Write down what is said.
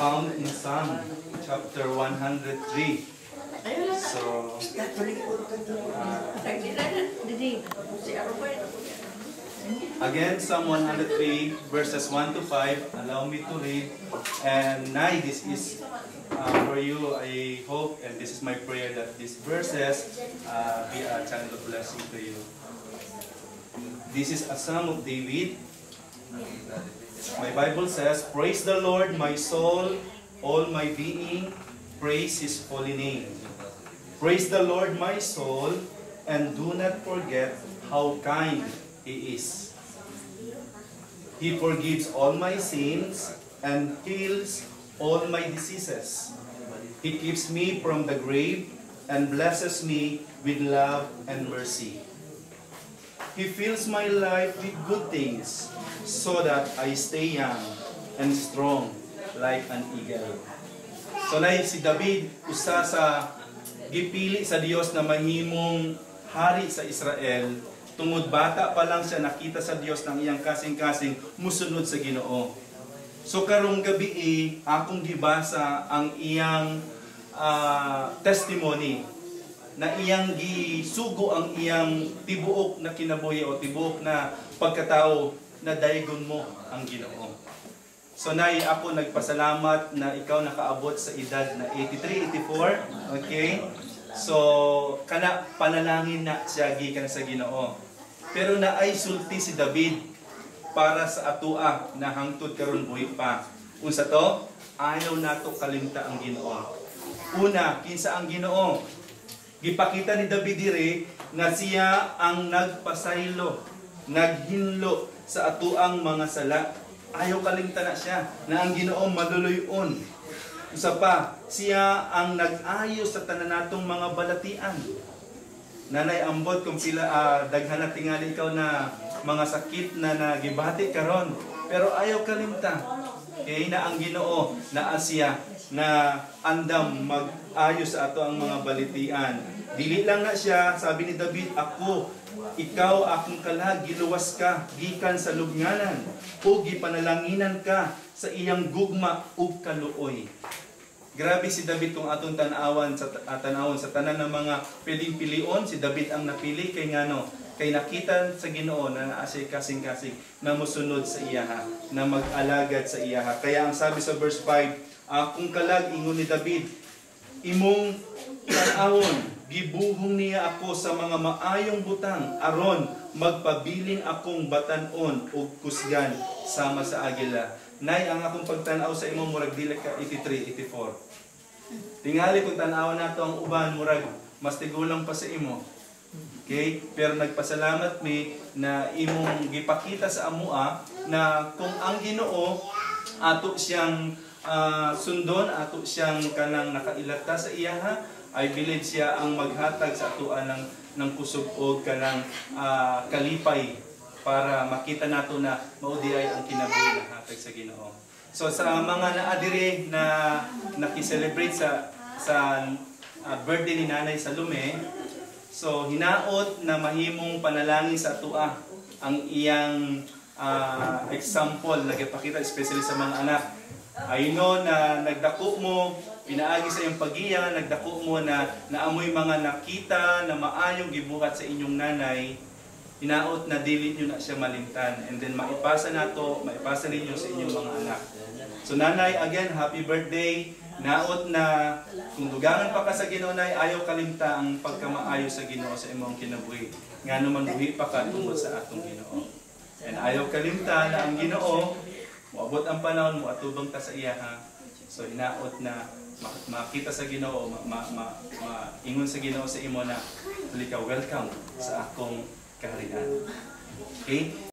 found in Psalm chapter 103. So, again, Psalm 103 verses 1 to 5. Allow me to read. And now, this is for you, I hope, and this is my prayer, that these verses be a channel of blessing to you. This is a Psalm of David. My Bible says, "Praise the Lord, my soul, all my being, praise His holy name. Praise the Lord, my soul, and do not forget how kind He is. He forgives all my sins and heals all my diseases. He keeps me from the grave and blesses me with love and mercy. He fills my life with good things so that I stay young and strong like an eagle." So si David, usa sa gipili sa Dios na mahimong hari sa Israel. Tungod bata pa lang siya nakita sa Dios ng iyang kasing-kasing musunod sa Ginoo. So karong gabi akong gibasa ang iyang testimony na iyang gisugo ang iyang tibuok na kinabuhi o tibuok na pagkatao na daygon mo ang Ginoo. So ako nagpasalamat na ikaw nakaabot sa edad na 83, 84. Okay? So kana panalangin na siya gikan sa Ginoo. Pero naay sulti si David para sa atua na hangtod karon buhi pa. Unsa to? Ayaw nato kalimta ang Ginoo. Una, kinsa ang Ginoo? Gipakita ni David dire nga siya ang nagpasaylo, naghinlo sa atuang mga sala. Ayaw kalimta na siya na ang Ginoo maluluyon. Usa pa, siya ang nag-ayo sa tanan natong mga balatian. Nanay ambot kung pila daghan na tingali ikaw na mga sakit na nagibati karon, pero ayaw kalimta. Kaya na ang Ginoo na siya na andam mag-ayo sa ato ang mga balitian. Dili lang na siya, sabi ni David, ikaw akong kalag, giluwas ka, gikan sa lubnganan, o gipanalanginan ka sa iyang gugma ug kaluoy. Grabe si David kung atong tanawon sa tanan ng mga pwedeng pilion, si David ang napili kay ngano, kay nakita sa Ginoo na naasay kasing-kasing na musunod sa iyaha, na mag-alagad sa iyaha. Kaya ang sabi sa verse 5, akong kalag, ingon ni David, imong tanawon, gibuhong niya ako sa mga maayong butang, aron magpabiling akong batanon ug kusgan sama sa agila. Nay, ang akong pagtanaw sa imo murag dili ka 83, 84. Tingali kung tanaw nato ang uban murag mas tigulang pa sa imo. Okay? Pero nagpasalamat mi na imong gipakita sa amua na kung ang Ginoo ato siyang sundon, ato siyang kanang nakailata sa iyaha, I believe siya ang maghatag sa atuan ng kusog o kanang kalipay para makita nato na maudiay ang kinabuhi na hatag sa Ginoo. So sa mga naadire na nakiselebrate sa birthday ni Nanay Salome, so hinaot na mahimong panalangin sa atua ang iyang example nagipakita especially sa mga anak. I know na nagdako mo, pinaagi sa iyong pag-iya, nagdako mo na naamoy mga nakita na maayong gibuhat sa inyong nanay, hinaot na dili nyo na siya malimtan. And then maipasa ninyo sa inyong mga anak. So nanay, again, happy birthday. Naot na kung dugangan pa ka sa Ginoo, nay, ayaw kalimta ang pagkamaayo sa Ginoo sa imong kinabuhi. Nga naman buhi pa ka tungod sa atong Ginoo. And ayaw kalimta na ang Ginoo, moabot ang panahon mo atubang ka sa iyaha. So hinaot na makita sa Ginoo, ingon sa Ginoo sa imo na, "Huli ka, welcome sa akong kaharian." Okay?